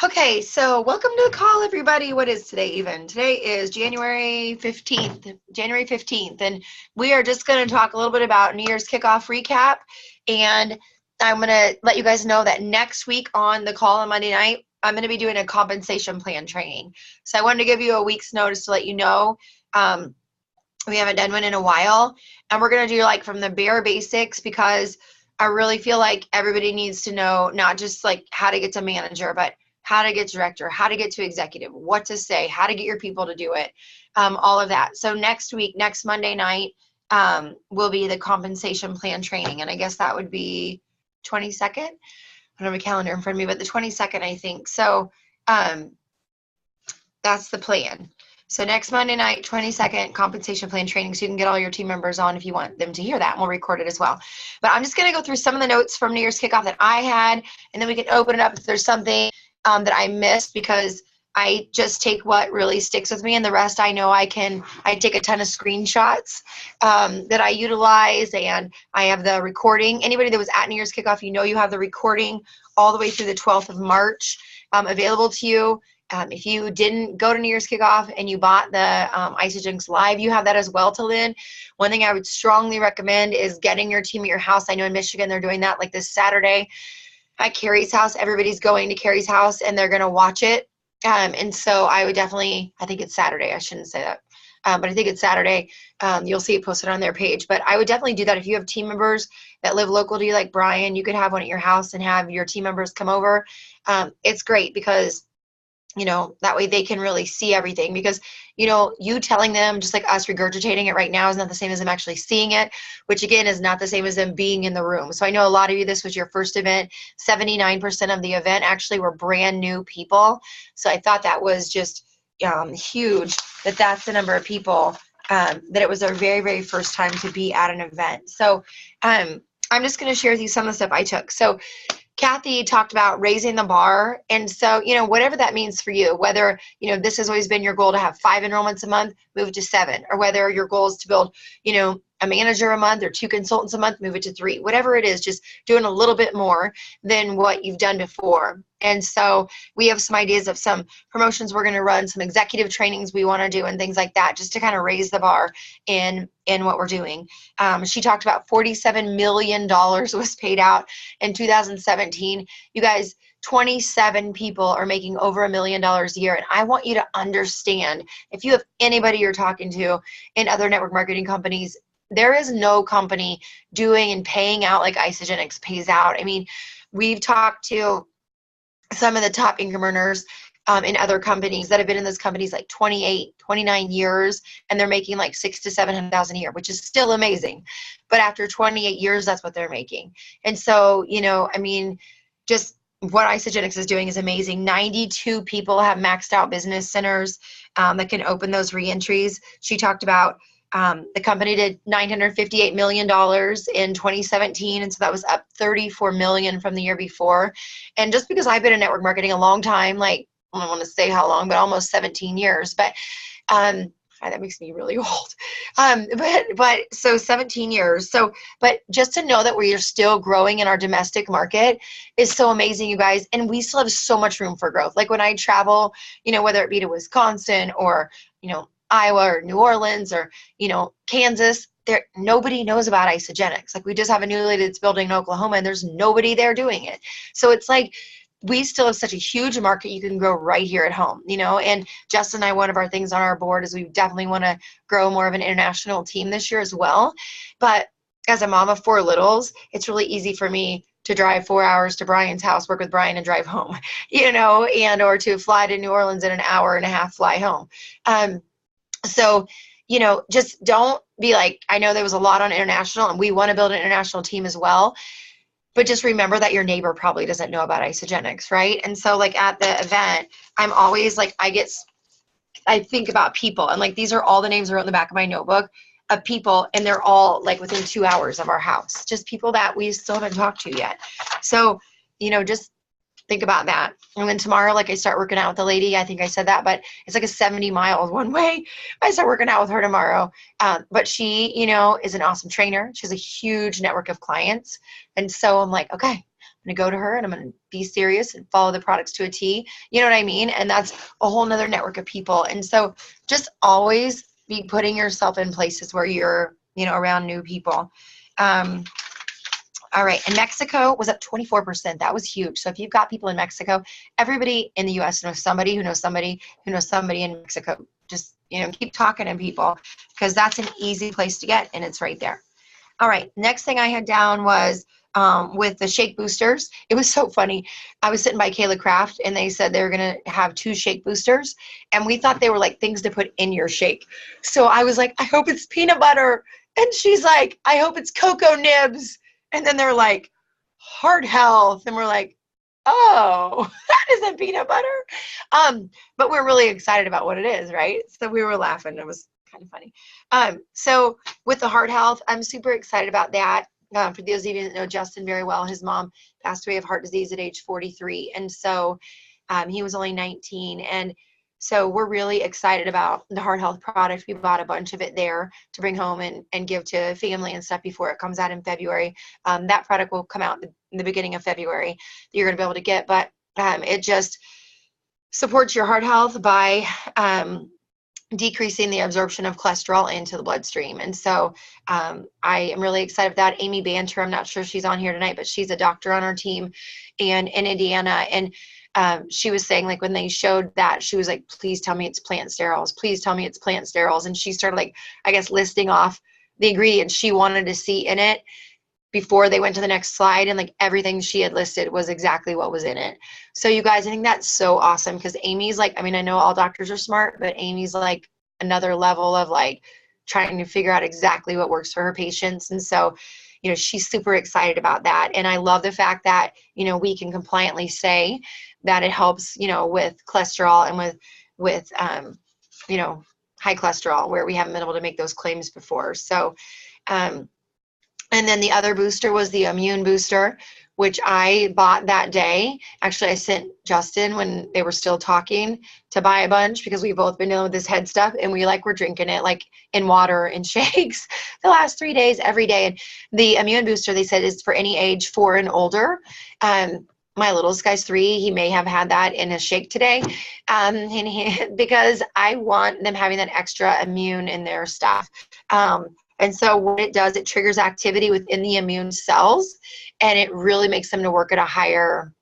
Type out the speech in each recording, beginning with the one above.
Okay, so welcome to the call, everybody. What is today even? Today is January 15th, and we are just going to talk a little bit about New Year's kickoff recap. And I'm going to let you guys know that next week on the call on Monday night, I'm going to be doing a compensation plan training. So I wanted to give you a week's notice to let you know. We haven't done one in a while, and we're going to do like from the bare basics because I really feel like everybody needs to know not just like how to get to manager, but how to get director, how to get to executive, what to say, how to get your people to do it, all of that. So next week, next Monday night, will be the compensation plan training. And I guess that would be 22nd. I don't have a calendar in front of me, but the 22nd, I think. So that's the plan. So next Monday night, 22nd, compensation plan training, so you can get all your team members on if you want them to hear that, and we'll record it as well. But I'm just going to go through some of the notes from New Year's kickoff that I had, and then we can open it up if there's something that I missed, because I just take what really sticks with me, and the rest I know I take a ton of screenshots that I utilize, and I have the recording. Anybody that was at New Year's kickoff, you have the recording all the way through the 12th of March available to you. If you didn't go to New Year's kickoff and you bought the Isagenix Live, you have that as well to lend. One thing I would strongly recommend is getting your team at your house. I know in Michigan they're doing that like this Saturday at Carrie's house. Everybody's going to Carrie's house and they're going to watch it. And so I would definitely, I think it's Saturday. I shouldn't say that. But I think it's Saturday. You'll see it posted on their page. But I would definitely do that if you have team members that live local to you, like Brian. You could have one at your house and have your team members come over. It's great because that way they can really see everything, because, you telling them, just like us regurgitating it right now, is not the same as them actually seeing it, which again is not the same as them being in the room. So I know a lot of you, this was your first event. 79% of the event actually were brand new people. So I thought that was just huge, that's the number of people, that it was their very, very first time to be at an event. So I'm just going to share with you some of the stuff I took. So Kathy talked about raising the bar. And so, whatever that means for you, whether, this has always been your goal to have 5 enrollments a month, move to 7, or whether your goal is to build, a manager a month or 2 consultants a month, move it to 3, whatever it is, just doing a little bit more than what you've done before. And so we have some ideas of some promotions we're going to run, some executive trainings we want to do, and things like that, just to kind of raise the bar in what we're doing. She talked about $47 million was paid out in 2017. You guys, 27 people are making over $1 million a year. And I want you to understand, if you have anybody you're talking to in other network marketing companies, there is no company doing and paying out like Isagenix pays out. I mean, we've talked to some of the top income earners in other companies that have been in those companies like 28, 29 years, and they're making like $600,000 to $700,000 a year, which is still amazing. But after 28 years, that's what they're making. And so, just what Isagenix is doing is amazing. 92 people have maxed out business centers that can open those reentries. She talked about the company did $958 million in 2017, and so that was up $34 million from the year before. And just because I've been in network marketing a long time, like, I don't want to say how long, but almost 17 years, but that makes me really old. But so 17 years. So, but just to know that we are still growing in our domestic market is so amazing, you guys. And we still have so much room for growth. Like when I travel, whether it be to Wisconsin or, Iowa or New Orleans or, Kansas, nobody knows about Isagenix. Like we just have a new lady that's building in Oklahoma and there's nobody there doing it. So it's like, we still have such a huge market you can grow right here at home, and Justin and I, one of our things on our board is we definitely want to grow more of an international team this year as well. But as a mom of 4 littles, it's really easy for me to drive 4 hours to Brian's house, work with Brian, and drive home, and or to fly to New Orleans in an hour and a half fly home. So, just don't be like, I know there was a lot on international and we want to build an international team as well. But just remember that your neighbor probably doesn't know about Isagenix, right? And so like at the event, I'm always like, I think about people, and like these are all the names I wrote in the back of my notebook of people, and they're all like within 2 hours of our house, just people that we still haven't talked to yet. So, just think about that. And then tomorrow, like I start working out with the lady, I think I said that, but it's like a 70 miles one way. I start working out with her tomorrow. But she, is an awesome trainer. She has a huge network of clients. And so I'm like, okay, going to go to her and I'm going to be serious and follow the products to a T. You know what I mean? And that's a whole nother network of people. And so just always be putting yourself in places where you're, around new people. All right. And Mexico was up 24%. That was huge. So if you've got people in Mexico, everybody in the U.S. knows somebody who knows somebody who knows somebody in Mexico. Just, keep talking to people because that's an easy place to get and it's right there. All right. Next thing I had down was with the shake boosters. It was so funny. I was sitting by Kayla Craft and they said they were going to have 2 shake boosters. And we thought they were like things to put in your shake. So I was like, I hope it's peanut butter. And she's like, I hope it's cocoa nibs. And then they're like, heart health. And we're like, oh, that isn't peanut butter. But we're really excited about what it is, right? So we were laughing. It was kind of funny. So with the heart health, I'm super excited about that. For those of you that know Justin very well, his mom passed away of heart disease at age 43. And so he was only 19. And so we're really excited about the heart health product. We bought a bunch of it there to bring home and give to family and stuff before it comes out in February. That product will come out in the beginning of February that you're going to be able to get. But it just supports your heart health by decreasing the absorption of cholesterol into the bloodstream. And so I am really excited about that. Amy Banter, I'm not sure if she's on here tonight, but she's a doctor on our team and in Indiana. And she was saying, like, when they showed that, she was like, please tell me it's plant sterols. Please tell me it's plant sterols. And she started, like, I guess, listing off the ingredients she wanted to see in it before they went to the next slide. And like everything she had listed was exactly what was in it. So you guys, I think that's so awesome because Amy's like, I know all doctors are smart, but Amy's like another level of like trying to figure out exactly what works for her patients. And so, she's super excited about that. And I love the fact that, we can compliantly say that it helps, with cholesterol and with high cholesterol where we haven't been able to make those claims before. So, and then the other booster was the immune booster, which I bought that day. Actually, I sent Justin when they were still talking to buy a bunch because we've both been dealing with this head stuff and we're drinking it like in water and shakes the last 3 days, every day. And the immune booster, they said, is for any age 4 and older. My littlest guy's 3. He may have had that in his shake today. Because I want them having that extra immune in their stuff. And so what it does, it triggers activity within the immune cells, and it really makes them to work at a higher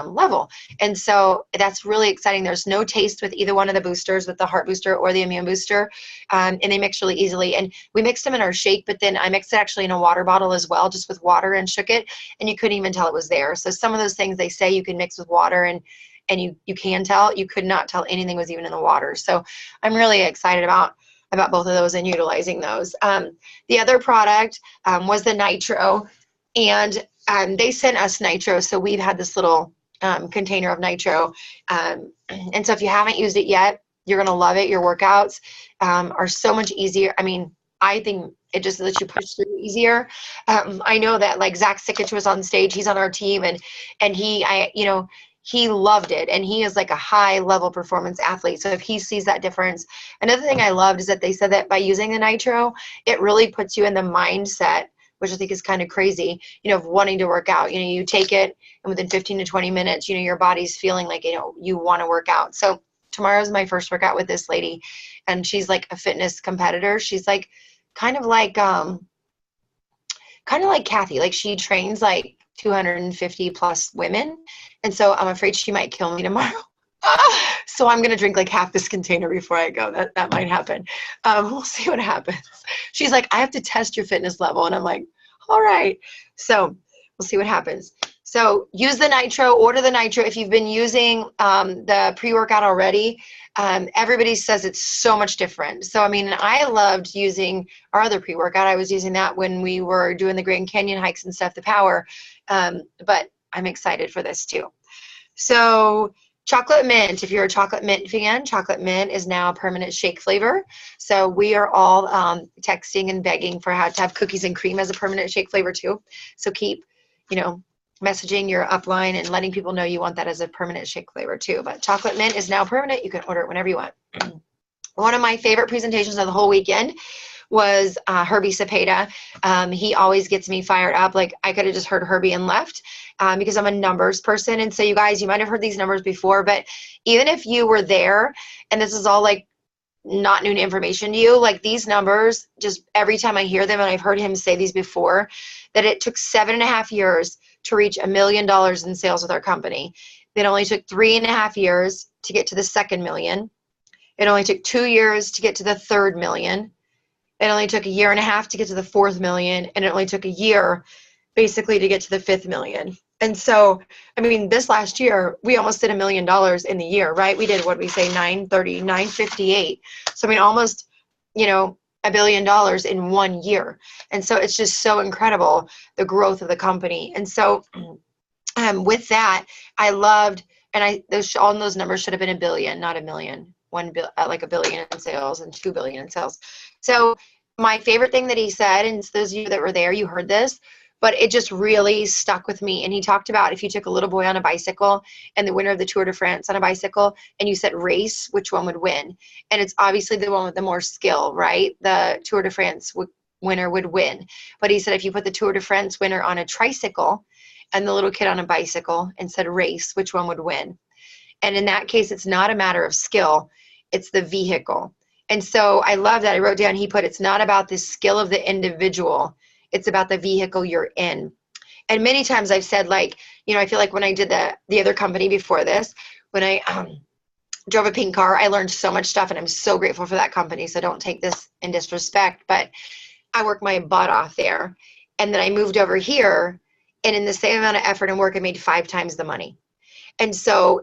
level. And so that's really exciting. There's no taste with either one of the boosters, with the heart booster or the immune booster, and they mix really easily. And we mixed them in our shake, but then I mixed it actually in a water bottle as well, just with water, and shook it, and you couldn't even tell it was there. So some of those things they say you can mix with water, and you can tell. You could not tell anything was even in the water. So I'm really excited about both of those and utilizing those. The other product was the nitro, and they sent us nitro, so we've had this little container of nitro. And so if you haven't used it yet, you're going to love it. Your workouts are so much easier. I think it just lets you push through easier. I know that like Zach Sikich was on stage. He's on our team, and he loved it, and he is like a high level performance athlete. So if he sees that difference, another thing I loved is that they said that by using the nitro, it really puts you in the mindset, which I think is kind of crazy, of wanting to work out. You take it and within 15 to 20 minutes, your body's feeling like, you want to work out. So tomorrow's my first workout with this lady, and she's like a fitness competitor. She's like, kind of like Kathy, like she trains like 250 plus women. And so I'm afraid she might kill me tomorrow. So I'm going to drink like half this container before I go. That might happen. We'll see what happens. She's like, I have to test your fitness level. And I'm like, all right. So we'll see what happens. So use the nitro, order the nitro. If you've been using the pre-workout already, everybody says it's so much different. So, I loved using our other pre-workout. I was using that when we were doing the Grand Canyon hikes and stuff, the power. But I'm excited for this too. So chocolate mint, if you're a chocolate mint fan, chocolate mint is now a permanent shake flavor. So we are all texting and begging for how to have cookies and cream as a permanent shake flavor too. So keep, messaging your upline and letting people know you want that as a permanent shake flavor too. But chocolate mint is now permanent. You can order it whenever you want. One of my favorite presentations of the whole weekend was Herbie Cepeda. He always gets me fired up. Like I could have just heard Herbie and left because I'm a numbers person. And so you guys, you might have heard these numbers before, but even if you were there and this is all like not new information to you, like these numbers, just every time I hear them, and I've heard him say these before, that it took 7.5 years to reach $1 million in sales with our company. It only took 3.5 years to get to the second million. It only took 2 years to get to the third million. It only took 1.5 years to get to the fourth million. And it only took a year basically to get to the fifth million. And so, I mean, this last year, we almost did $1 million in the year, right? We did, what did we say, 930, 958. So, I mean, almost, $1 billion in 1 year. And so it's just so incredible, the growth of the company. And so with that, I loved, and all those numbers should have been a billion, not a million. Like $1 billion in sales and $2 billion in sales. So my favorite thing that he said, and those of you that were there, you heard this, but it just really stuck with me. And he talked about if you took a little boy on a bicycle and the winner of the Tour de France on a bicycle, and you said race, which one would win? And it's obviously the one with the more skill, right? The Tour de France winner would win. But he said if you put the Tour de France winner on a tricycle and the little kid on a bicycle and said race, which one would win? And in that case, it's not a matter of skill, it's the vehicle. And so I love that. I wrote down, he put, it's not about the skill of the individual, it's about the vehicle you're in. And many times I've said, like, I feel like when I did the other company before this, when I drove a pink car, I learned so much stuff, and I'm so grateful for that company. So don't take this in disrespect, but I worked my butt off there. And then I moved over here, and in the same amount of effort and work, I made 5 times the money. And so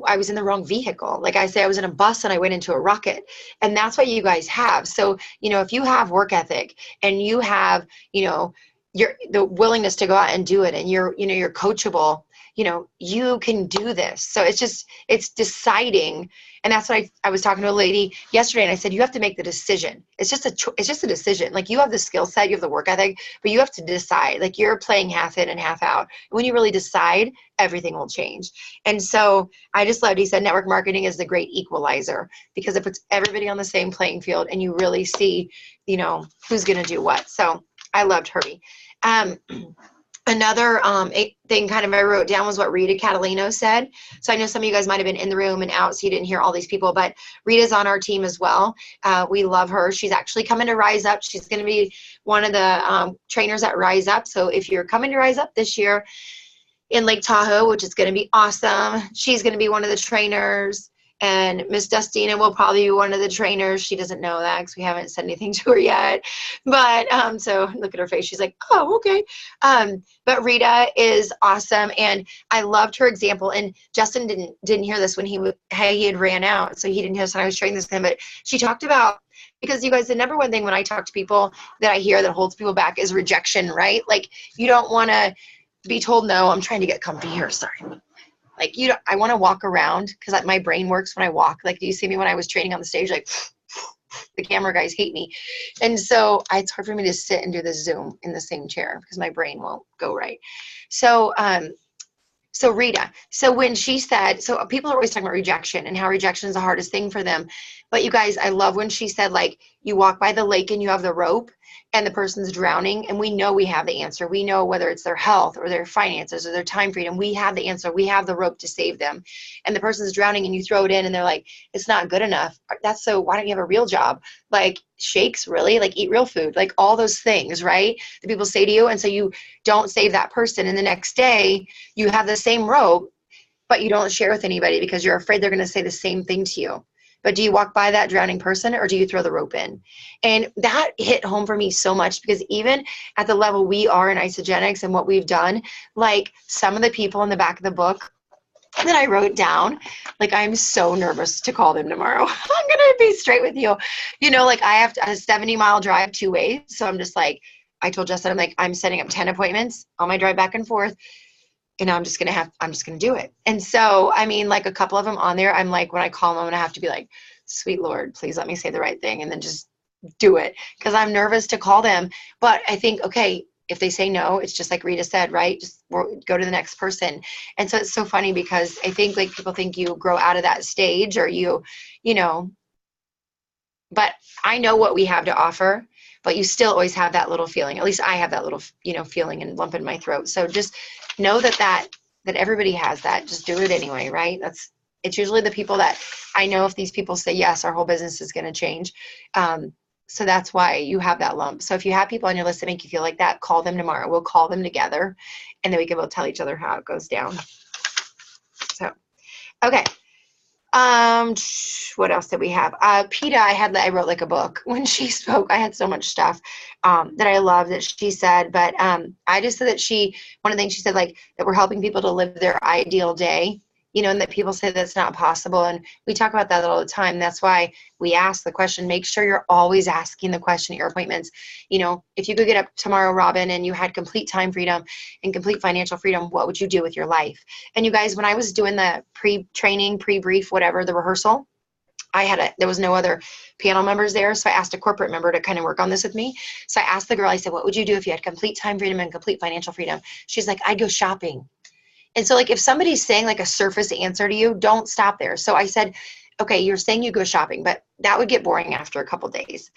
I was in the wrong vehicle. Like I say, I was in a bus and I went into a rocket. And that's what you guys have. So, if you have work ethic and you have, the willingness to go out and do it, and you're coachable, you can do this. So it's deciding. And that's what I was talking to a lady yesterday, and I said, you have to make the decision. It's just a decision. Like, you have the skill set, you have the work ethic, but you have to decide. Like, you're playing half in and half out. And when you really decide, everything will change. And so I just loved, he said, network marketing is the great equalizer, because it puts everybody on the same playing field, and you really see, who's going to do what. So I loved Herbie. Another thing kind of I wrote down was what Rita Catalino said. So I know some of you guys might have been in the room and out, so you didn't hear all these people, but Rita's on our team as well. We love her. She's actually coming to Rise Up. She's going to be one of the trainers at Rise Up. So if you're coming to Rise Up this year in Lake Tahoe, which is going to be awesome, she's going to be one of the trainers. And Miss Dustina will probably be one of the trainers. She doesn't know that because we haven't said anything to her yet. But so look at her face. She's like, oh, okay. But Rita is awesome. And I loved her example. And Justin didn't hear this when he had ran out. So he didn't hear this when I was sharing this with him. But she talked about, because you guys, the number one thing when I talk to people that I hear that holds people back is rejection, right? Like, you don't want to be told no. I'm trying to get comfy here. Sorry. Like, I want to walk around because my brain works when I walk. Like, do you see me when I was training on the stage? Like, the camera guys hate me. And so it's hard for me to sit and do the Zoom in the same chair because my brain won't go right. So, so Rita, so when she said, so people are always talking about rejection and how rejection is the hardest thing for them. But you guys, I love when she said, like, you walk by the lake and you have the rope and the person's drowning, and we know we have the answer. We know whether it's their health or their finances or their time freedom, we have the answer. We have the rope to save them. And the person's drowning and you throw it in and they're like, it's not good enough. That's so, why don't you have a real job? Like, shakes, really? Like, eat real food, like all those things, right? That people say to you. And so you don't save that person. And the next day you have the same rope, but you don't share with anybody because you're afraid they're going to say the same thing to you. But do you walk by that drowning person, or do you throw the rope in? And that hit home for me so much, because even at the level we are in Isogenics and what we've done, like, some of the people in the back of the book that I wrote down, like, I'm so nervous to call them tomorrow. I'm going to be straight with you. Like, I have a 70-mile drive 2 ways. So I'm just like, I told Justin, I'm like, I'm setting up 10 appointments on my drive back and forth. And I'm just going to do it. And so, I mean, like, a couple of them on there, I'm like, when I call them, I'm going to have to be like, sweet Lord, please let me say the right thing. And then just do it, because I'm nervous to call them. But I think, okay, if they say no, it's just like Rita said, right? Just go to the next person. And so it's so funny, because I think, like, people think you grow out of that stage, or you know, but I know what we have to offer. but you still always have that little feeling. At least I have that little, feeling and lump in my throat. So just know that everybody has that. Just do it anyway, right? It's usually the people that I know, if these people say yes, our whole business is going to change. So that's why you have that lump. So if you have people on your list that make you feel like that, call them tomorrow. We'll call them together, and then we can both tell each other how it goes down. So, okay. What else did we have? PETA, I wrote like a book when she spoke. I had so much stuff that I love that she said, but I just said that one of the things she said, like, that we're helping people to live their ideal day, and that people say that's not possible. And we talk about that all the time. That's why we ask the question. Make sure you're always asking the question at your appointments. If you could get up tomorrow, Robin, and you had complete time freedom and complete financial freedom, what would you do with your life? And you guys, when I was doing the pre-training, pre-brief, whatever, the rehearsal, there was no other panel members there. So I asked a corporate member to kind of work on this with me. So I asked the girl, I said, what would you do if you had complete time freedom and complete financial freedom? She's like, I'd go shopping. And so, like, if somebody's saying like a surface answer to you, don't stop there. So I said, okay, you're saying you go shopping, but that would get boring after a couple days,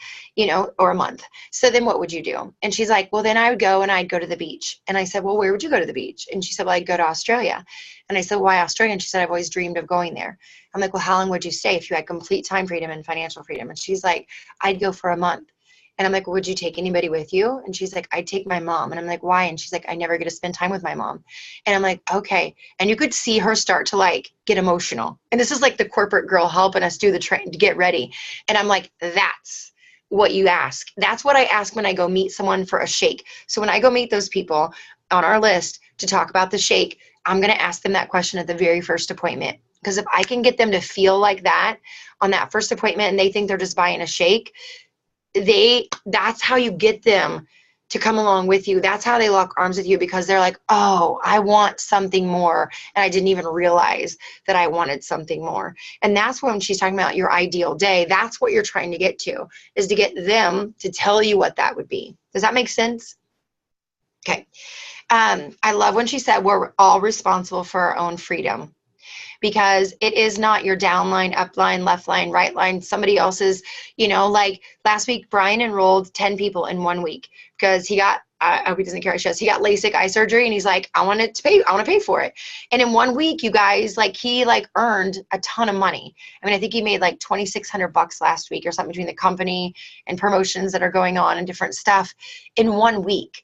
or a month. So then what would you do? And she's like, well, then I'd go to the beach. And I said, well, where would you go to the beach? And she said, well, I'd go to Australia. And I said, why Australia? And she said, I've always dreamed of going there. I'm like, well, how long would you stay if you had complete time freedom and financial freedom? And she's like, I'd go for a month. And I'm like, well, would you take anybody with you? And she's like, I'd take my mom. And I'm like, why? And she's like, I never get to spend time with my mom. And I'm like, okay. And you could see her start to like get emotional. And this is like the corporate girl helping us do the train to get ready. And I'm like, that's what you ask. That's what I ask when I go meet someone for a shake. So when I go meet those people on our list to talk about the shake, I'm going to ask them that question at the very first appointment. Because if I can get them to feel like that on that first appointment and they think they're just buying a shake, that's how you get them to come along with you. That's how they lock arms with you, because they're like, oh, I want something more. And I didn't even realize that I wanted something more. And that's when she's talking about your ideal day. That's what you're trying to get to, is to get them to tell you what that would be. Does that make sense? Okay. I love when she said we're all responsible for our own freedom. Because it is not your downline, upline, left line, right line, somebody else's, like last week, Brian enrolled 10 people in 1 week because he got, I hope he doesn't carry shows. He got LASIK eye surgery and he's like, I want to pay for it. And in 1 week, you guys, he earned a ton of money. I mean, I think he made like $2,600 last week or something between the company and promotions that are going on and different stuff in 1 week,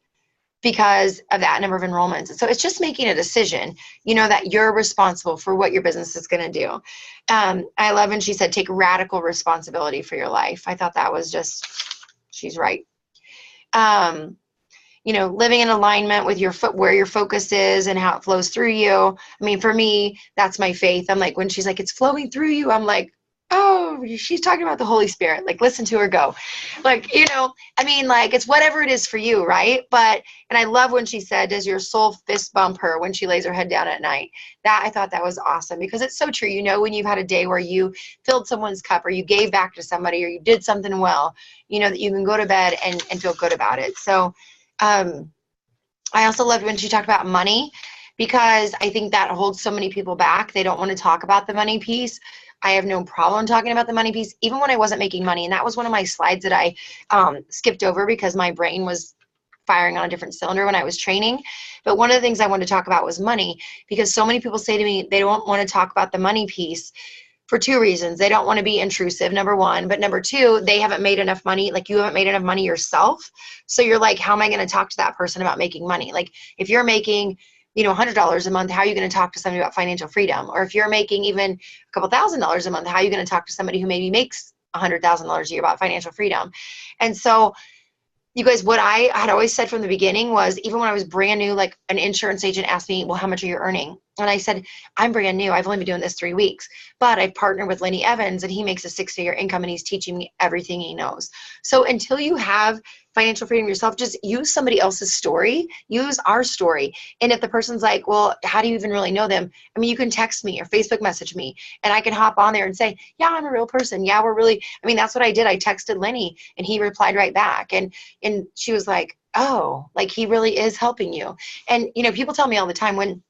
because of that number of enrollments. So it's just making a decision, that you're responsible for what your business is going to do. I love when she said, take radical responsibility for your life. I thought that was just, she's right. Living in alignment with where your focus is and how it flows through you. I mean, for me, that's my faith. I'm like, when she's like, it's flowing through you, I'm like, oh, she's talking about the Holy Spirit. Like, listen to her go. It's whatever it is for you, right? And I love when she said, does your soul fist bump her when she lays her head down at night? I thought that was awesome, because it's so true. When you've had a day where you filled someone's cup, or you gave back to somebody, or you did something well, that you can go to bed and feel good about it. So I also loved when she talked about money, because I think that holds so many people back. They don't want to talk about the money piece. I have no problem talking about the money piece, even when I wasn't making money. And that was one of my slides that I skipped over because my brain was firing on a different cylinder when I was training. But one of the things I wanted to talk about was money, because so many people say to me they don't want to talk about the money piece for two reasons. They don't want to be intrusive, number one. But number two, they haven't made enough money. Like, you haven't made enough money yourself. So you're like, how am I going to talk to that person about making money? Like, if you're making $100 a month, how are you going to talk to somebody about financial freedom? Or if you're making even a couple $1,000s a month, how are you going to talk to somebody who maybe makes $100,000 a year about financial freedom? And so, you guys, what I had always said from the beginning was, even when I was brand new, like an insurance agent asked me, well, how much are you earning? And I said, I'm brand new. I've only been doing this 3 weeks, but I've partnered with Lenny Evans and he makes a 6-figure income and he's teaching me everything he knows. So until you have financial freedom yourself, just use somebody else's story, use our story. And if the person's like, well, how do you even really know them? I mean, you can text me or Facebook message me and I can hop on there and say, yeah, I'm a real person. Yeah, that's what I did. I texted Lenny and he replied right back. And she was like, oh, like he really is helping you. And, people tell me all the time, when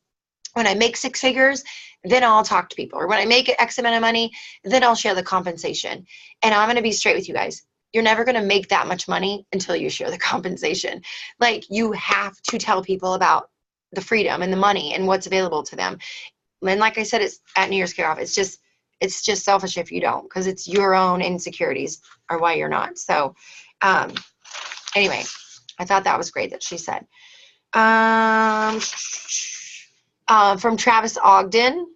I make 6 figures, then I'll talk to people. Or when I make X amount of money, then I'll share the compensation. And I'm going to be straight with you guys. you're never going to make that much money until you share the compensation. Like, you have to tell people about the freedom and the money and what's available to them. And like I said, it's at New Year's kickoff. It's just selfish if you don't, because it's your own insecurities are why you're not. So anyway, I thought that was great that she said. From Travis Ogden,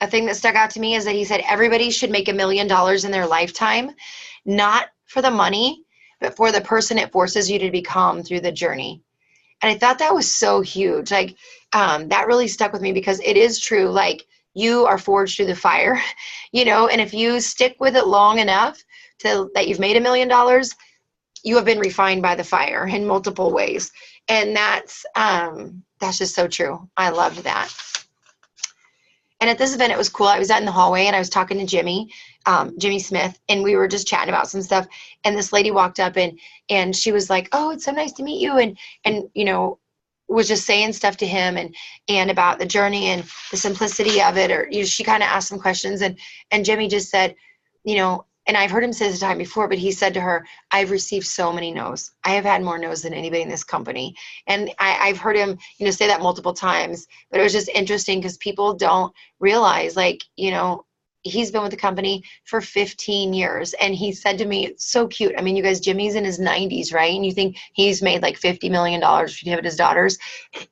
a thing that stuck out to me is that he said everybody should make $1 million in their lifetime, not for the money, but for the person it forces you to become through the journey. And I thought that was so huge. Like, that really stuck with me, because it is true. Like, you are forged through the fire, and if you stick with it long enough that you've made $1 million, you have been refined by the fire in multiple ways. And that's just so true. I loved that. And at this event, it was cool. I was out in the hallway and I was talking to Jimmy Smith, and we were just chatting about some stuff. And this lady walked up and she was like, "Oh, it's so nice to meet you." And was just saying stuff to him and about the journey and the simplicity of it. Or she kind of asked some questions, and Jimmy just said, and I've heard him say this time before, but he said to her, "I've received so many no's. I have had more no's than anybody in this company." And I've heard him, say that multiple times, but it was just interesting because people don't realize, like, he's been with the company for 15 years. And he said to me, it's so cute. I mean, you guys, Jimmy's in his 90s, right? And you think he's made like $50 million if you have his daughters,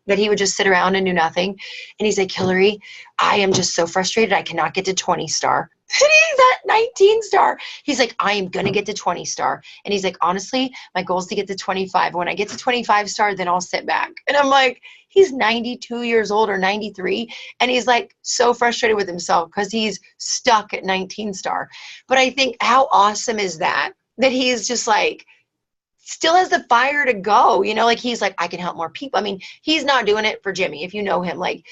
that he would just sit around and do nothing. And he's like, "Hilari, I am just so frustrated. I cannot get to 20 star. And he's at 19 star. He's like, "I am going to get to 20 star. And he's like, "Honestly, my goal is to get to 25. When I get to 25 star, then I'll sit back." And I'm like, he's 92 years old or 93. And he's like so frustrated with himself because he's stuck at 19 star. But I think, how awesome is that he's just like, still has the fire to go, like he's like, I can help more people. I mean, he's not doing it for Jimmy. If you know him, like,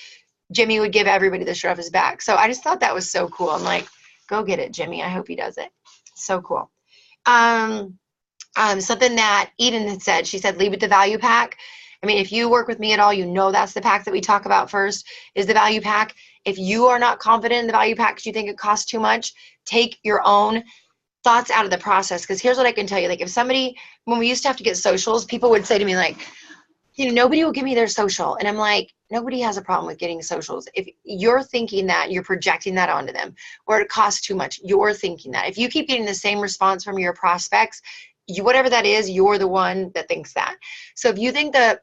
Jimmy would give everybody the shirt off his back. So I just thought that was so cool. I'm like, go get it, Jimmy. I hope he does it. So cool. Something that Eden had said, she said, lead with the value pack. I mean, if you work with me at all, that's the pack that we talk about first, is the value pack. If you are not confident in the value pack because you think it costs too much, take your own thoughts out of the process. Because here's what I can tell you. Like, if somebody, when we used to have to get socials, people would say to me, like, nobody will give me their social. And I'm like, nobody has a problem with getting socials. If you're thinking that, you're projecting that onto them, or it costs too much, you're thinking that. If you keep getting the same response from your prospects, whatever that is, you're the one that thinks that. So if you think the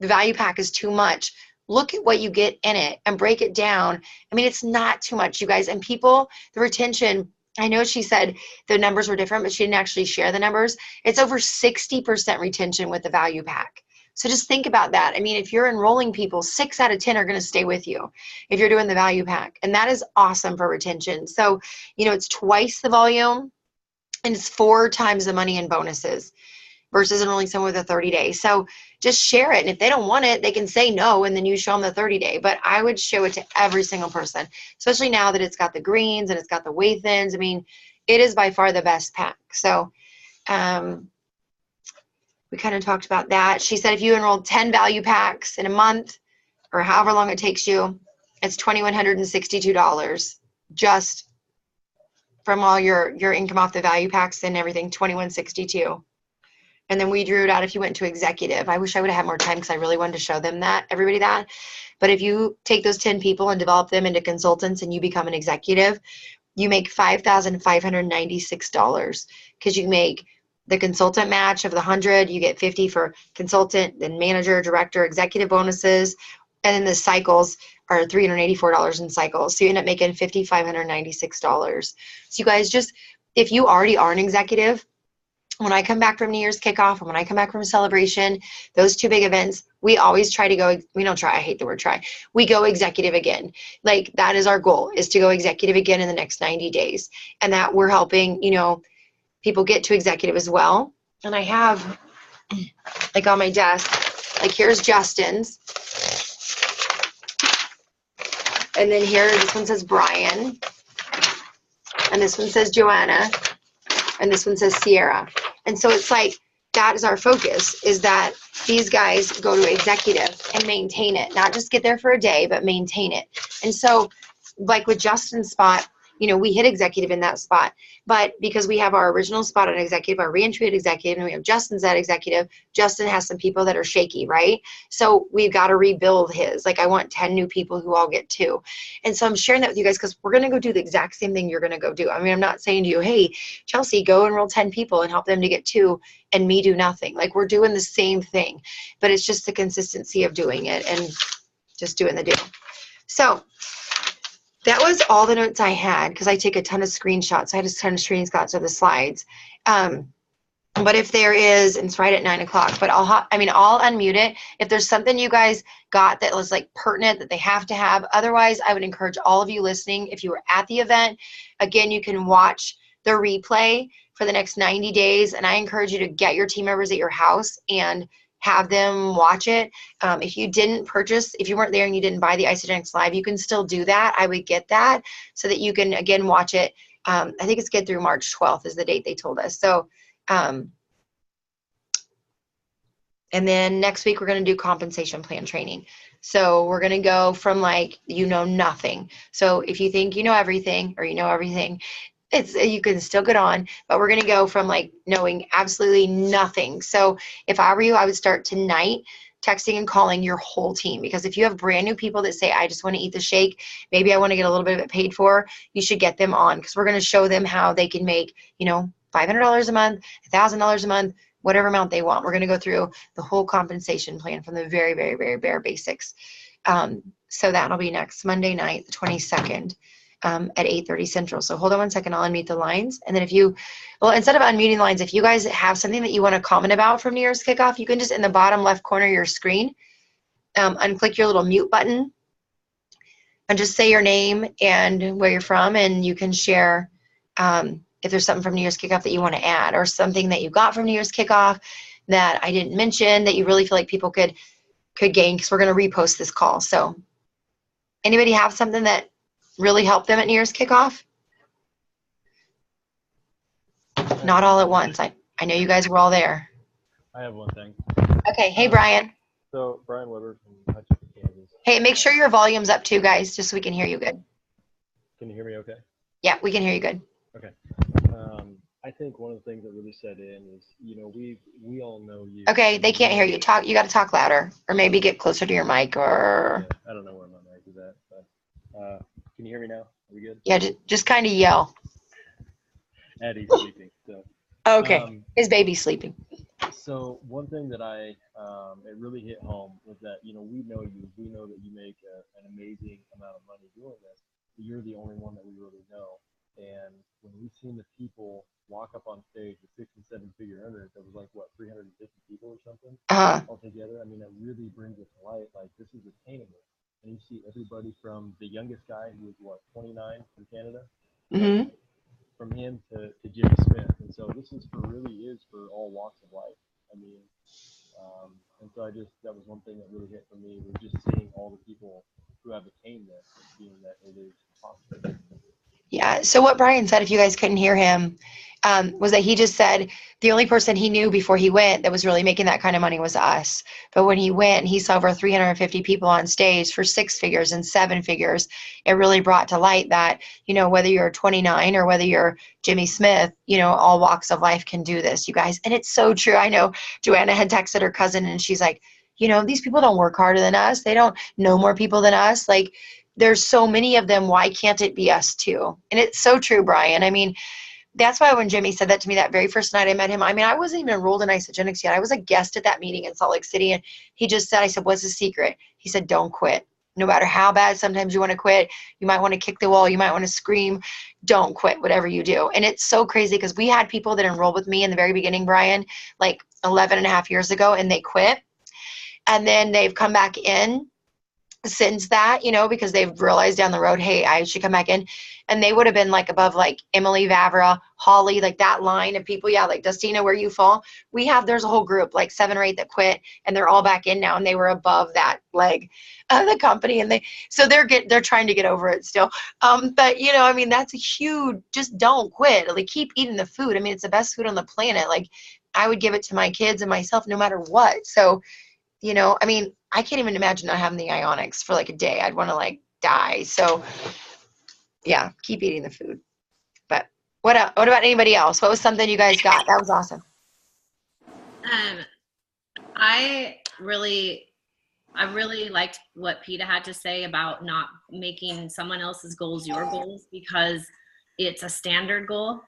value pack is too much, look at what you get in it and break it down. I mean, it's not too much, you guys. And people, the retention, I know she said the numbers were different, but she didn't actually share the numbers. It's over 60% retention with the value pack. So just think about that. I mean, if you're enrolling people, 6 out of 10 are going to stay with you if you're doing the value pack. And that is awesome for retention. So, it's twice the volume and it's 4 times the money in bonuses versus enrolling someone with a 30-day. So just share it. And if they don't want it, they can say no, and then you show them the 30-day. But I would show it to every single person, especially now that it's got the greens and it's got the way thins. I mean, it is by far the best pack. So, we kind of talked about that. She said if you enroll 10 value packs in a month or however long it takes you, it's $2,162 just from all your income off the value packs and everything, $2,162. And then we drew it out if you went to executive. I wish I would have had more time because I really wanted to show them everybody that. But if you take those 10 people and develop them into consultants and you become an executive, you make $5,596 because you make the consultant match of the 100, you get 50 for consultant, then manager, director, executive bonuses, and then the cycles are $384 in cycles. So you end up making $5,596. So you guys, just, if you already are an executive, when I come back from New Year's kickoff and when I come back from Celebration, those 2 big events, we always try to go, we don't try, I hate the word try, we go executive again. Like, that is our goal, is to go executive again in the next 90 days. And that we're helping, people get to executive as well. And I have, like, on my desk, like, here's Justin's. And then here, this one says Brian. And this one says Joanna. And this one says Sierra. And so it's like, that is our focus, is that these guys go to executive and maintain it. Not just get there for a day, but maintain it. And so, like with Justin's spot, we hit executive in that spot. But because we have our original spot at executive, our reentry at executive, and we have Justin's at executive, Justin has some people that are shaky, right? So we've got to rebuild his. Like, I want 10 new people who all get 2. And so I'm sharing that with you guys because we're going to go do the exact same thing you're going to go do. I mean, I'm not saying to you, hey, Chelsea, go enroll 10 people and help them to get 2 and me do nothing. Like, we're doing the same thing, but it's just the consistency of doing it and just doing the deal. So that was all the notes I had because I take a ton of screenshots. I had a ton of screenshots of the slides. But if there is, and it's right at 9 o'clock, but I'll unmute it. If there's something you guys got that was like pertinent that they have to have, otherwise I would encourage all of you listening, if you were at the event, again, you can watch the replay for the next 90 days. And I encourage you to get your team members at your house and have them watch it. If you didn't purchase, if you weren't there and you didn't buy the Isagenix Live, you can still do that. I would get that so that you can, again, watch it. I think it's good through March 12th is the date they told us. So, and then next week, we're going to do compensation plan training. So we're going to go from like, nothing. So if you think you know everything or you know everything, you can still get on, but we're going to go from like knowing absolutely nothing. So if I were you, I would start tonight texting and calling your whole team, because if you have brand new people that say, I just want to eat the shake, maybe I want to get a little bit of it paid for, you should get them on, because we're going to show them how they can make, $500 a month, $1,000 a month, whatever amount they want. We're going to go through the whole compensation plan from the very, very, very bare basics. So that'll be next Monday night, the 22nd. At 8:30 Central. So hold on one second, I'll unmute the lines. And then instead of unmuting the lines, if you guys have something that you want to comment about from New Year's Kickoff, you can just in the bottom left corner of your screen, unclick your little mute button and just say your name and where you're from, and you can share if there's something from New Year's Kickoff that you want to add, or something that you got from New Year's Kickoff that I didn't mention that you really feel like people could gain, because we're going to repost this call. So anybody have something that really help them at New Year's Kickoff? Not all at once. I know you guys were all there. I have one thing. Okay. Hey, Brian. So, Brian Weber from Hutchinson, Kansas. Hey, make sure your volume's up too, guys, just so we can hear you good. Can you hear me okay? Yeah, we can hear you good. Okay. I think one of the things that really set in is, we all know you. Okay, they can't hear you. You got to talk louder, or maybe get closer to your mic, or. Yeah, I don't know where my mic is at, but can you hear me now? Are we good? Yeah, just kind of yell. Eddie's sleeping. So. Okay, his baby's sleeping. So one thing that it really hit home was that, we know you. We know that you make an amazing amount of money doing this. But you're the only one that we really know. And when we've seen the people walk up on stage with 6 and 7 figure earners, that was like, 350 people or something all together. I mean, that really brings it to light. Like, this is attainable. And you see everybody from the youngest guy who was 29 from Canada, Mm-hmm. from him to Jimmy Smith. And so this really is for all walks of life. I mean, and so that was one thing that really hit for me, was just seeing all the people who have attained this and seeing that it is possible. Yeah, so what Brian said, if you guys couldn't hear him, was that he just said the only person he knew before he went that was really making that kind of money was us. But when he went and he saw over 350 people on stage for 6 figures and 7 figures, it really brought to light that, whether you're 29 or whether you're Jimmy Smith, all walks of life can do this, you guys. And it's so true. I know Joanna had texted her cousin and she's like, these people don't work harder than us. They don't know more people than us. Like, there's so many of them. Why can't it be us too? And it's so true, Brian. I mean, that's why when Jimmy said that to me that very first night I met him, I wasn't even enrolled in Isagenix yet. I was a guest at that meeting in Salt Lake City. And he just said, I said, what's the secret? He said, don't quit. No matter how bad sometimes you want to quit, you might want to kick the wall, you might want to scream, don't quit, whatever you do. And it's so crazy because we had people that enrolled with me in the very beginning, Brian, like 11 and a half years ago, and they quit. And then they've come back in since that, because they've realized down the road, hey, I should come back in. And they would have been like above like Emily, Vavra, Holly, like that line of people. Yeah, like Dustina, where you fall. There's a whole group, like 7 or 8 that quit, and they're all back in now, and they were above that leg of the company. And they're trying to get over it still. But that's a huge, just don't quit. Like, keep eating the food. It's the best food on the planet. Like, I would give it to my kids and myself no matter what. So, I can't even imagine not having the Ionics for like a day. I'd want to like die. So Yeah, keep eating the food. But what about anybody else? What was something you guys got? That was awesome. I really liked what PETA had to say about not making someone else's goals your goals, because it's a standard goal.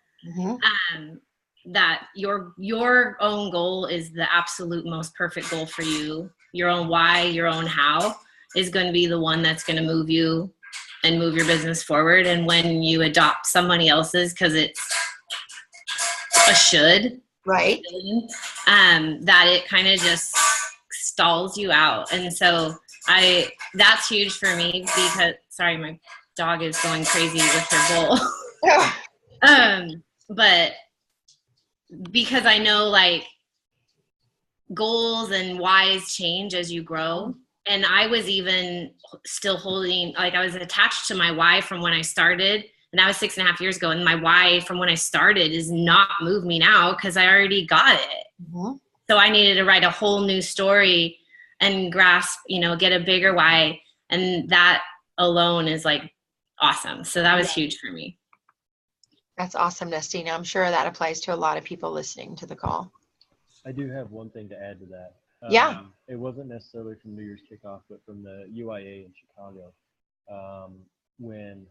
That your own goal is the absolute most perfect goal for you. Your own why, your own how is going to be the one that's going to move you and move your business forward. And when you adopt somebody else's because it's a should, right, that it kind of just stalls you out. And so that's huge for me, because sorry, my dog is going crazy with her bowl. But because I know like goals and whys change as you grow. And I was even still holding, like I was attached to my why from when I started, and that was 6.5 years ago. And my why from when I started is not move me now, because I already got it. So I needed to write a whole new story and grasp, get a bigger why. And that alone is like awesome. So that was huge for me. That's awesome, Nestina. I'm sure that applies to a lot of people listening to the call. I do have one thing to add to that. It wasn't necessarily from New Year's kickoff, but from the UIA in Chicago, when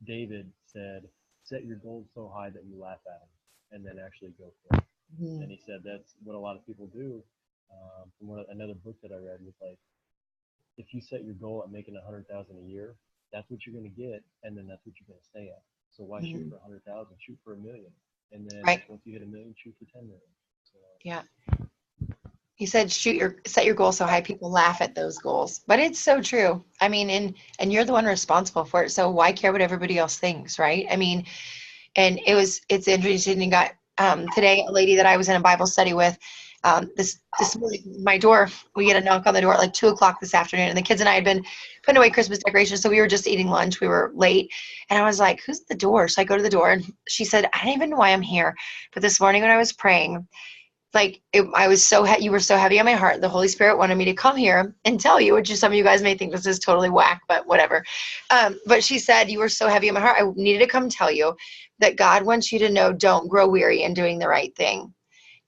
David said, set your goals so high that you laugh at them, and then actually go for it. And he said that's what a lot of people do. From another book that I read was like, if you set your goal at making 100,000 a year, that's what you're going to get, and then that's what you're going to stay at. So why shoot for 100,000? Shoot for 1 million, and then once you hit 1 million, shoot for 10 million. So, yeah. He said, set your goals so high people laugh at those goals. But it's so true. I mean, and you're the one responsible for it. So why care what everybody else thinks, right? I mean, and it's interesting. You got today a lady that I was in a Bible study with. This morning, my door, we get a knock on the door at like 2:00 this afternoon, and the kids and I had been putting away Christmas decorations, so we were just eating lunch. We were late, and I was like, "Who's at the door?" So I go to the door, and she said, "I don't even know why I'm here, but this morning when I was praying, I was you were so heavy on my heart. The Holy Spirit wanted me to come here and tell you," which is, some of you guys may think this is totally whack, but whatever. But she said, "You were so heavy on my heart. I needed to come tell you that God wants you to know, don't grow weary in doing the right thing."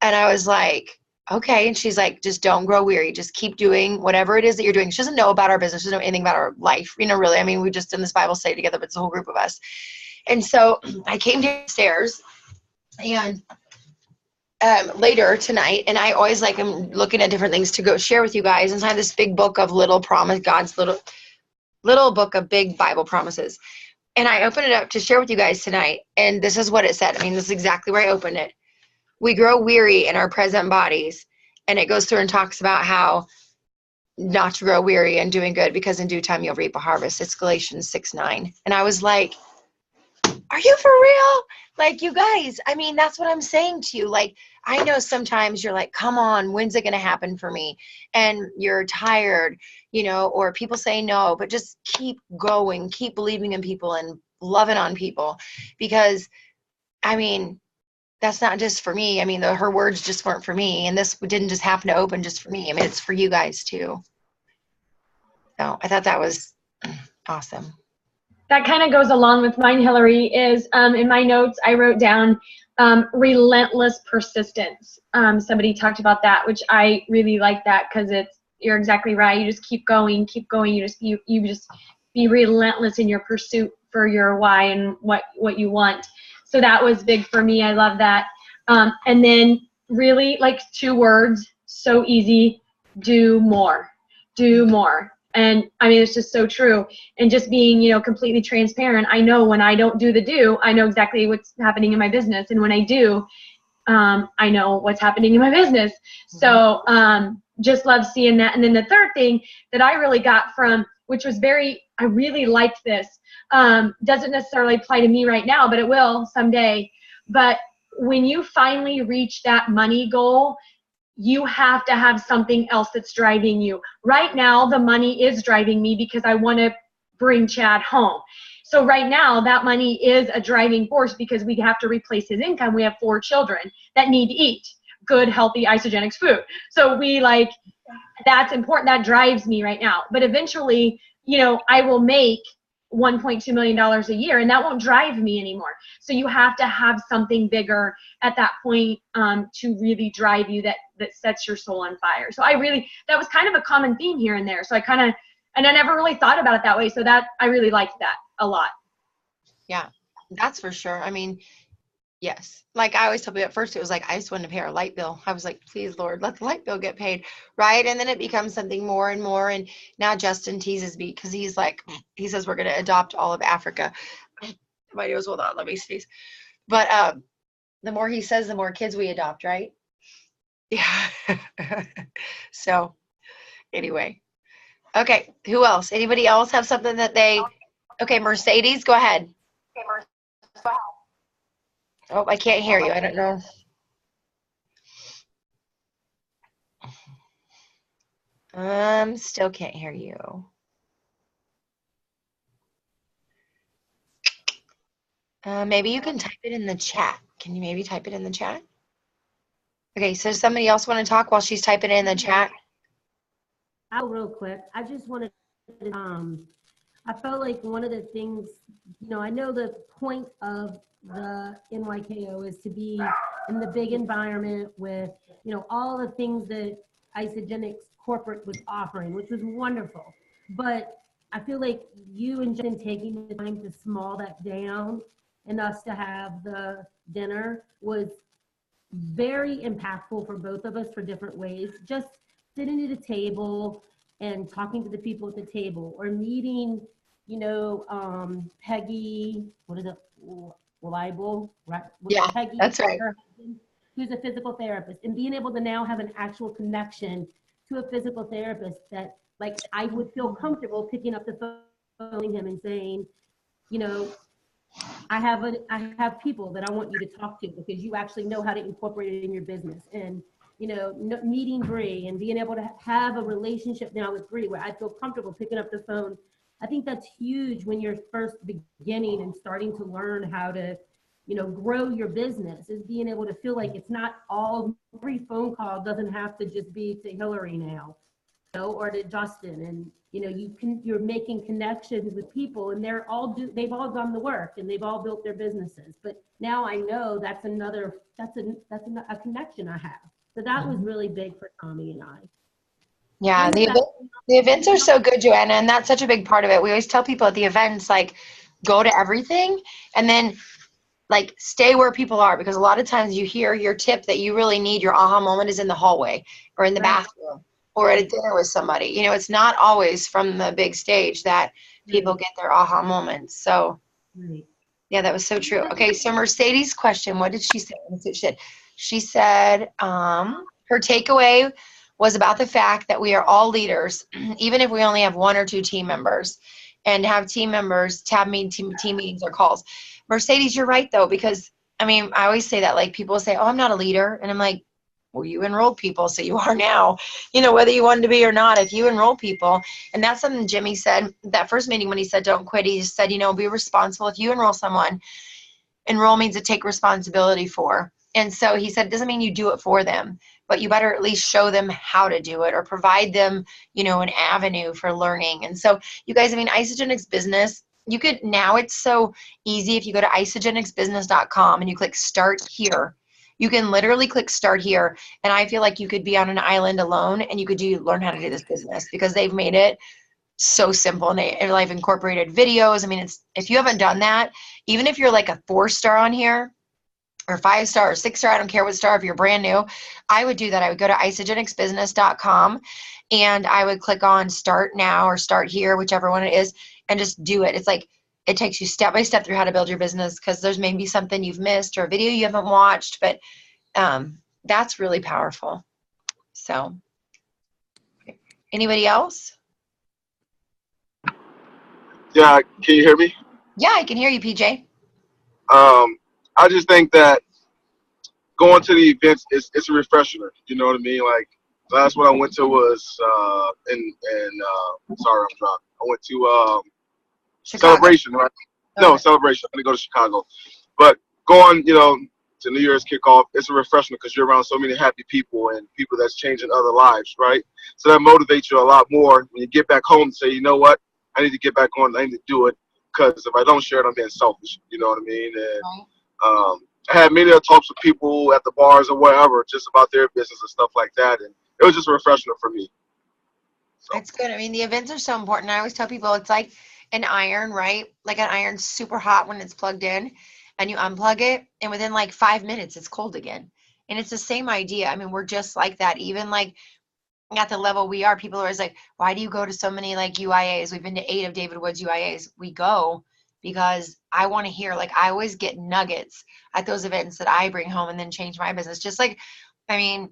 And I was like, okay. And she's like, just don't grow weary. Just keep doing whatever it is that you're doing. She doesn't know about our business. She doesn't know anything about our life, really. I mean, we just done this Bible study together, but it's a whole group of us. And so I came downstairs, and later tonight, and I always I'm looking at different things to go share with you guys. And so I have this big book of God's little book of big Bible promises. And I opened it up to share with you guys tonight. And this is what it said. I mean, this is exactly where I opened it. We grow weary in our present bodies. And it goes through and talks about how not to grow weary and doing good, because in due time you'll reap a harvest. It's Galatians 6:9. And I was like, are you for real? Like, you guys, I mean, that's what I'm saying to you. Like, I know sometimes you're like, come on, when's it going to happen for me? And you're tired, or people say no, but just keep going, keep believing in people and loving on people. Because, I mean, that's not just for me. I mean, her words just weren't for me. And this didn't just happen to open just for me. I mean, it's for you guys too. So I thought that was awesome. That kind of goes along with mine, Hilary, is in my notes, I wrote down relentless persistence. Somebody talked about that, which I really like that, because you're exactly right. You just keep going. You just be relentless in your pursuit for your why and what you want. So that was big for me. I love that. And then really, like, 2 words, so easy: do more. Do more. And I mean, it's just so true. And just being, completely transparent. I know when I don't do the do, I know exactly what's happening in my business. And when I do, I know what's happening in my business. So just love seeing that. And then the third thing that I really got from, which was I really liked this, doesn't necessarily apply to me right now, but it will someday. But when you finally reach that money goal, you have to have something else that's driving you. Right now, the money is driving me because I want to bring Chad home. So right now, that money is a driving force because we have to replace his income. We have 4 children that need to eat good, healthy, isogenic food. So that's important. That drives me right now. But eventually, I will make $1.2 million a year, and that won't drive me anymore. So you have to have something bigger at that point to really drive you, that sets your soul on fire. So that was kind of a common theme here and there. So and I never really thought about it that way. So that I really liked that a lot. Yeah, that's for sure. I mean, yes. Like I always tell people, at first it was like, I just wanted to pay our light bill. I was like, please, Lord, let the light bill get paid. Right. And then it becomes something more and more. And now Justin teases me because he says we're going to adopt all of Africa. My nose, hold on, let me sneeze. But the more he says, the more kids we adopt, right? Yeah. So anyway. Okay. Who else? Anybody else have something that okay, Mercedes, go ahead. Oh, I can't hear you. I don't know. Still can't hear you. Maybe you can type it in the chat. Can you maybe type it in the chat? Okay, so does somebody else want to talk while she's typing it in the chat? Real quick. I just wanted to, I felt like one of the things, I know the point of the NYKO is to be in the big environment with, all the things that Isagenix corporate was offering, which was wonderful. But I feel like you and Jen taking the time to small that down and us to have the dinner was very impactful for both of us for different ways. Just sitting at a table and talking to the people at the table, or meeting, Peggy, what is it? Libel, right? Yeah, Peggy, that's right. her husband, who's a physical therapist, and being able to now have an actual connection to a physical therapist that, like, I would feel comfortable picking up the phone, phoning him and saying, I have people that I want you to talk to because you actually know how to incorporate it in your business. And, meeting Bree and being able to have a relationship now with Bree where I feel comfortable picking up the phone. I think that's huge when you're first beginning and starting to learn how to, grow your business, is being able to feel like it's not all, every phone call doesn't have to just be to Hilari now, or to Justin. And, you're making connections with people, and they've all done the work and they've all built their businesses. But now I know that's a connection I have. So that was really big for Tommy and I. Yeah, the events are so good, Joanna, and that's such a big part of it. We always tell people at the events, like, go to everything and then, like, stay where people are, because a lot of times you hear your tip that you really need, your aha moment is in the hallway or in the bathroom or at a dinner with somebody. It's not always from the big stage that people get their aha moments. So, yeah, that was so true. Okay, so Mercedes' question, what did she say? She said her takeaway was about the fact that we are all leaders, even if we only have 1 or 2 team members, and have team members to have team meetings or calls. Mercedes, you're right, though, because, I always say that, like, people say, oh, I'm not a leader. And I'm like, well, you enrolled people, so you are now, whether you wanted to be or not, if you enroll people. And that's something Jimmy said that first meeting when he said, don't quit. He just said, be responsible. If you enroll someone, enroll means to take responsibility for. And so he said, it doesn't mean you do it for them, but you better at least show them how to do it or provide them, an avenue for learning. And so you guys, Isagenix Business, now it's so easy. If you go to isagenixbusiness.com and you click start here, you can literally click start here. And I feel like you could be on an island alone and you could learn how to do this business, because they've made it so simple, and they've incorporated videos. If you haven't done that, even if you're like a 4-star on here, or 5-star or 6-star, I don't care what star, if you're brand new, I would do that. I would go to isagenixbusiness.com and I would click on start now or start here, whichever one it is, and just do it. It's like, it takes you step by step through how to build your business, because there's maybe something you've missed or a video you haven't watched, but that's really powerful. So, anybody else? Yeah, can you hear me? Yeah, I can hear you, PJ. I just think that going to the events it's a refresher. You know what I mean? Like, last one I went to was sorry, I'm drunk. I went to Chicago. Celebration, right? Okay. No, Celebration. I'm gonna go to Chicago, but going, to New Year's kickoff, it's a refreshment because you're around so many happy people and people that's changing other lives, right? So that motivates you a lot more when you get back home and say, you know what, I need to get back on, I need to do it. because if I don't share it, I'm being selfish. You know what I mean? And Right. I had many talks with people at the bars or wherever just about their business and stuff like that, and it was just a refresher for me. So. It's good. I mean, the events are so important. I always tell people it's like an iron, right? Like an iron's super hot when it's plugged in and you unplug it, and within like 5 minutes, it's cold again. And it's the same idea. I mean, we're just like that. Even like at the level we are, people are always like, why do you go to so many like UIAs? We've been to 8 of David Wood's UIAs. We go because I want to hear, like, I always get nuggets at those events that I bring home and then change my business. Just like, I mean,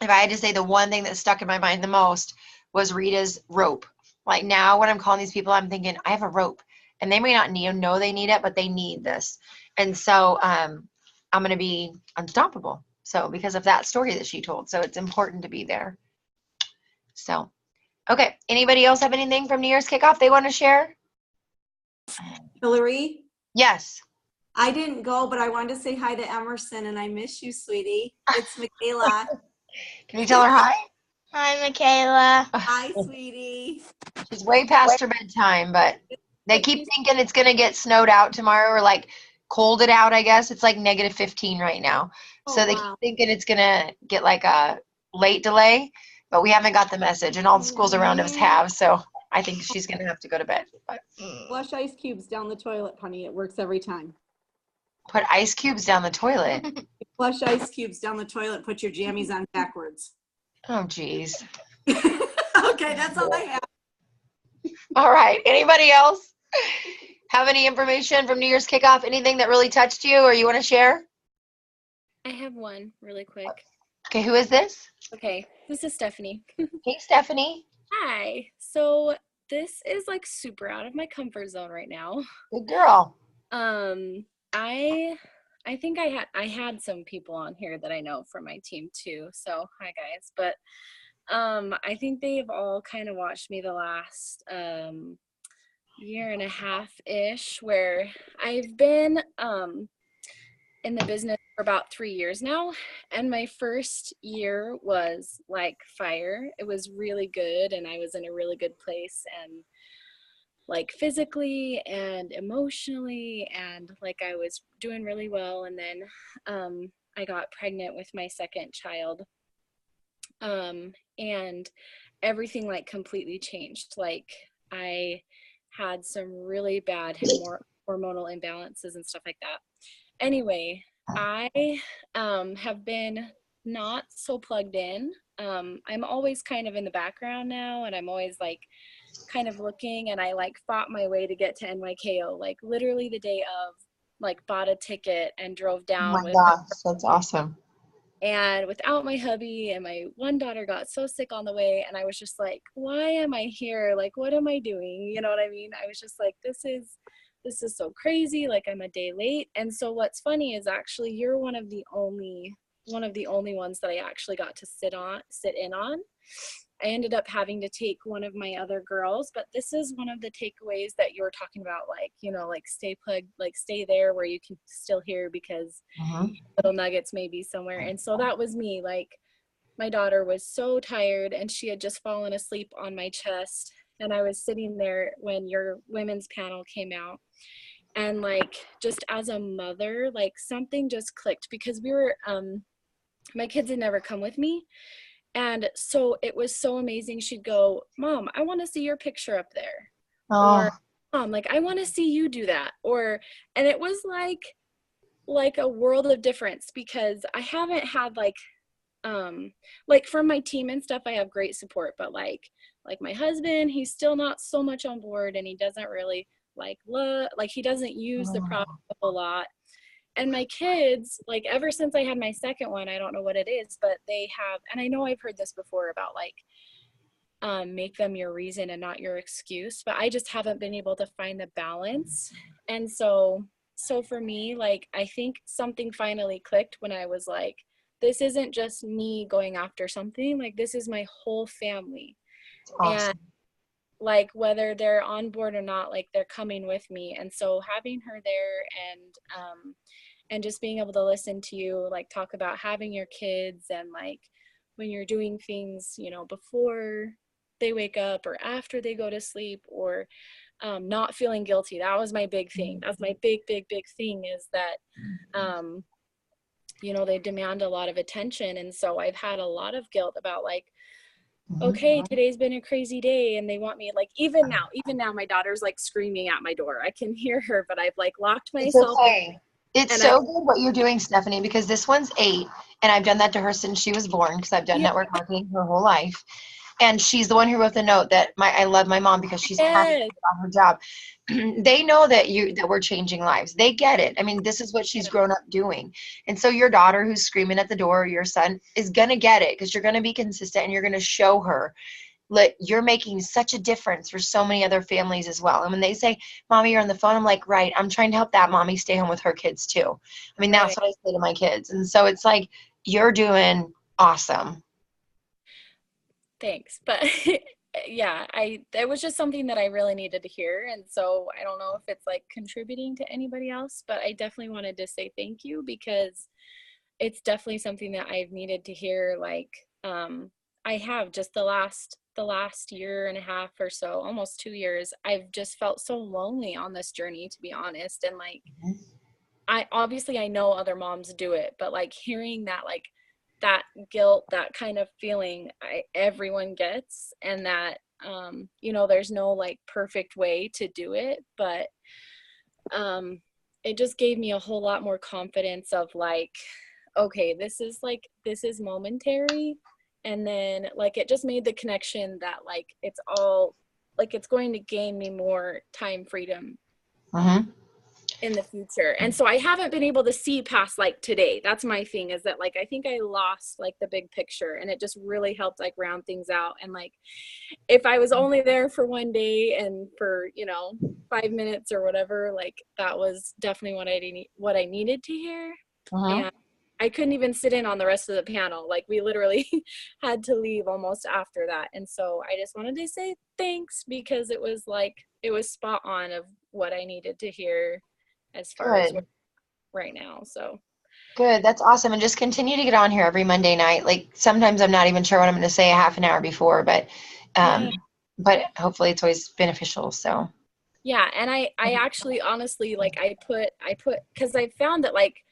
if I had to say the one thing that stuck in my mind the most was Rita's rope. Like now when I'm calling these people, I'm thinking, I have a rope. And they may not know they need it, but they need this. And so I'm going to be unstoppable. So because of that story that she told. So it's important to be there. So, okay. Anybody else have anything from New Year's kickoff they want to share? Hilari, Yes. I didn't go, but I wanted to say hi to Emerson, and I miss you, sweetie. It's Michaela. Can you tell her hi? Hi, Michaela. Hi, sweetie. She's way past her bedtime, but they keep thinking it's going to get snowed out tomorrow or like colded out, I guess. It's like negative 15 right now. So they keep thinking it's going to get like a late delay, but we haven't got the message, and all the schools around us have. So I think she's going to have to go to bed. But Flush ice cubes down the toilet, honey. It works every time. put ice cubes down the toilet. Flush ice cubes down the toilet. Put your jammies on backwards. Oh, geez. Okay, that's all I have. All right. Anybody else have any information from New Year's kickoff? Anything that really touched you or you want to share? I have one really quick. Okay, who is this? Okay, this is Stephanie. Hey, Stephanie. Hi. So this is like super out of my comfort zone right now. Good girl. I think I had some people on here that I know from my team too. So hi guys. But I think they've all kind of watched me the last year and a half ish, where I've been in the business for about 3 years now, and my first year was like fire. It was really good, and I was in a really good place, and like physically and emotionally, and like I was doing really well. And then I got pregnant with my second child, and everything like completely changed. Like I had some really bad hormonal imbalances and stuff like that. Anyway, I have been not so plugged in. I'm always kind of in the background now, and I'm always like kind of looking, and I like fought my way to get to NYKO, like literally the day of, like bought a ticket and drove down. Oh my gosh, that's awesome. And without my hubby, and my one daughter got so sick on the way, and I was just like, why am I here? Like, what am I doing? You know what I mean? I was just like, this is so crazy. Like, I'm a day late. And so what's funny is actually you're one of the only ones that I actually got to sit in on. I ended up having to take one of my other girls, but this is one of the takeaways that you were talking about, like, you know, like stay plugged, like stay there where you can still hear, because little nuggets may be somewhere. And so that was me. Like, my daughter was so tired, and she had just fallen asleep on my chest, and I was sitting there when your women's panel came out. And like, just as a mother, like something just clicked, because we were, my kids had never come with me. And so it was so amazing. She'd go, Mom, I want to see your picture up there. Oh. Or, Mom, like, I want to see you do that. And it was like a world of difference, because I haven't had like from my team and stuff, I have great support, but like my husband, he's still not so much on board, and he doesn't really he doesn't use the product a whole lot. And my kids, like ever since I had my second one, I don't know what it is, but they have, and I know I've heard this before about like, make them your reason and not your excuse, but I just haven't been able to find the balance. And so for me, like, I think something finally clicked when I was like, this isn't just me going after something, like this is my whole family. Awesome. And like, whether they're on board or not, like they're coming with me. And so having her there, and just being able to listen to you, like, talk about having your kids, and like when you're doing things, you know, before they wake up or after they go to sleep, or not feeling guilty. That was my big thing. That's my big thing, is that, you know, they demand a lot of attention. And so I've had a lot of guilt about like, okay, today's been a crazy day, and they want me, like, even now my daughter's like screaming at my door. I can hear her, but I've like locked myself. It's okay. It's so good what you're doing, Stephanie, because this one's 8, and I've done that to her since she was born, because I've done network marketing her whole life. And she's the one who wrote the note that I love my mom because she's happy about her job. They know that we're changing lives. They get it. I mean, this is what she's grown up doing. And so your daughter who's screaming at the door, or your son, is going to get it, because you're going to be consistent, and you're going to show her that you're making such a difference for so many other families as well. And when they say, Mommy, you're on the phone, I'm like, right, I'm trying to help that mommy stay home with her kids too. I mean, that's what I say to my kids. And so it's like, you're doing awesome. Thanks. But yeah, it was just something that I really needed to hear. And so I don't know if it's like contributing to anybody else, but I definitely wanted to say thank you, because it's definitely something that I've needed to hear. Like, I have just the last year and a half or so, almost 2 years, I've just felt so lonely on this journey, to be honest. And like, I know other moms do it, but like hearing that, like, that guilt, that kind of feeling, everyone gets, and that, you know, there's no like perfect way to do it, but it just gave me a whole lot more confidence of like, okay, this is momentary. And then like, it just made the connection that like, it's all like, it's going to gain me more time freedom in the future. And so I haven't been able to see past like today. That's my thing, is that like, I think I lost like the big picture, and it just really helped like round things out. And like, if I was only there for one day and for, you know, 5 minutes or whatever, like that was definitely what I needed to hear. And I couldn't even sit in on the rest of the panel. Like, we literally had to leave almost after that. And so I just wanted to say thanks, because it was like, it was spot on of what I needed to hear as far as right now. So good. That's awesome. And just continue to get on here every Monday night. Like, sometimes I'm not even sure what I'm going to say a half an hour before, but hopefully it's always beneficial. So yeah. And I actually, honestly, like I put, cause I found that like,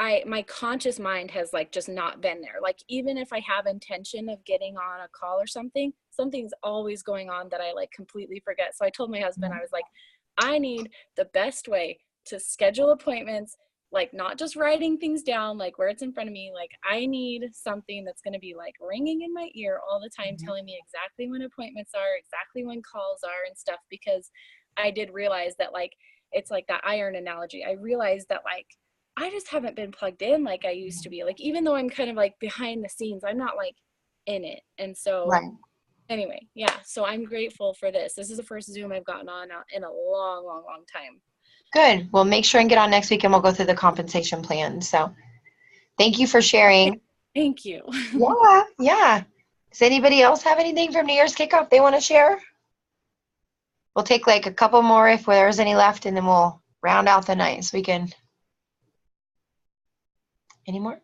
my conscious mind has like just not been there. Like, even if I have intention of getting on a call or something's always going on that I like completely forget. So I told my husband, I was like, I need the best way to schedule appointments, like not just writing things down, like where it's in front of me. Like, I need something that's going to be like ringing in my ear all the time, telling me exactly when appointments are, exactly when calls are and stuff. Because I did realize that, like, it's like that iron analogy. I realized that like, I just haven't been plugged in like I used to be. Like, even though I'm kind of like behind the scenes, I'm not like in it. And so anyway, yeah. So I'm grateful for this. This is the first Zoom I've gotten on in a long time. good. Well, make sure and get on next week, and we'll go through the compensation plan. So thank you for sharing. Thank you. Yeah. Does anybody else have anything from New Year's kickoff they want to share? We'll take like a couple more if there's any left, and then we'll round out the night so we can. Any more?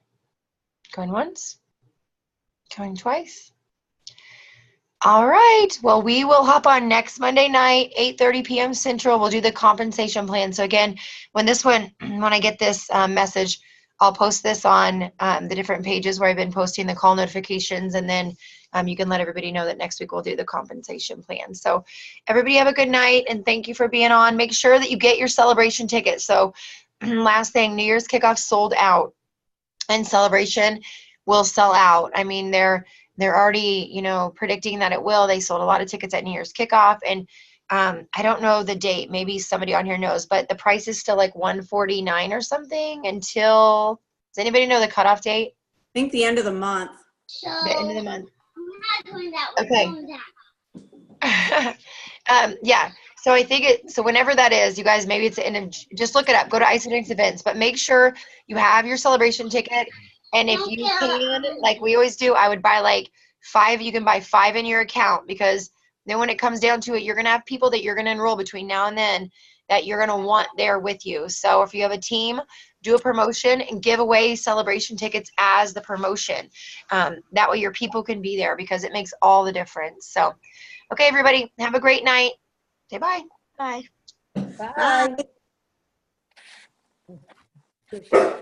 Going once? Going twice? All right. Well, we will hop on next Monday night, 8:30 p.m. Central. We'll do the compensation plan. So again, when I get this message, I'll post this on the different pages where I've been posting the call notifications, and then you can let everybody know that next week we'll do the compensation plan. So everybody have a good night, and thank you for being on. Make sure that you get your celebration tickets. So last thing, New Year's kickoff sold out, and celebration will sell out. I mean, they're already, predicting that it will. They sold a lot of tickets at New Year's kickoff, and I don't know the date. Maybe somebody on here knows, but the price is still like $149 or something until. Does anybody know the cutoff date? I think the end of the month. The end of the month. Okay. Yeah. So I think so whenever that is, you guys, maybe it's the end of, just look it up. Go to Isodenix Events, but make sure you have your celebration ticket. And if you can, like we always do, I would buy like 5. You can buy 5 in your account, because then when it comes down to it, you're going to have people that you're going to enroll between now and then that you're going to want there with you. So if you have a team, do a promotion and give away celebration tickets as the promotion. That way your people can be there, because it makes all the difference. So, okay, everybody, have a great night. Say bye. Bye. Bye. Bye.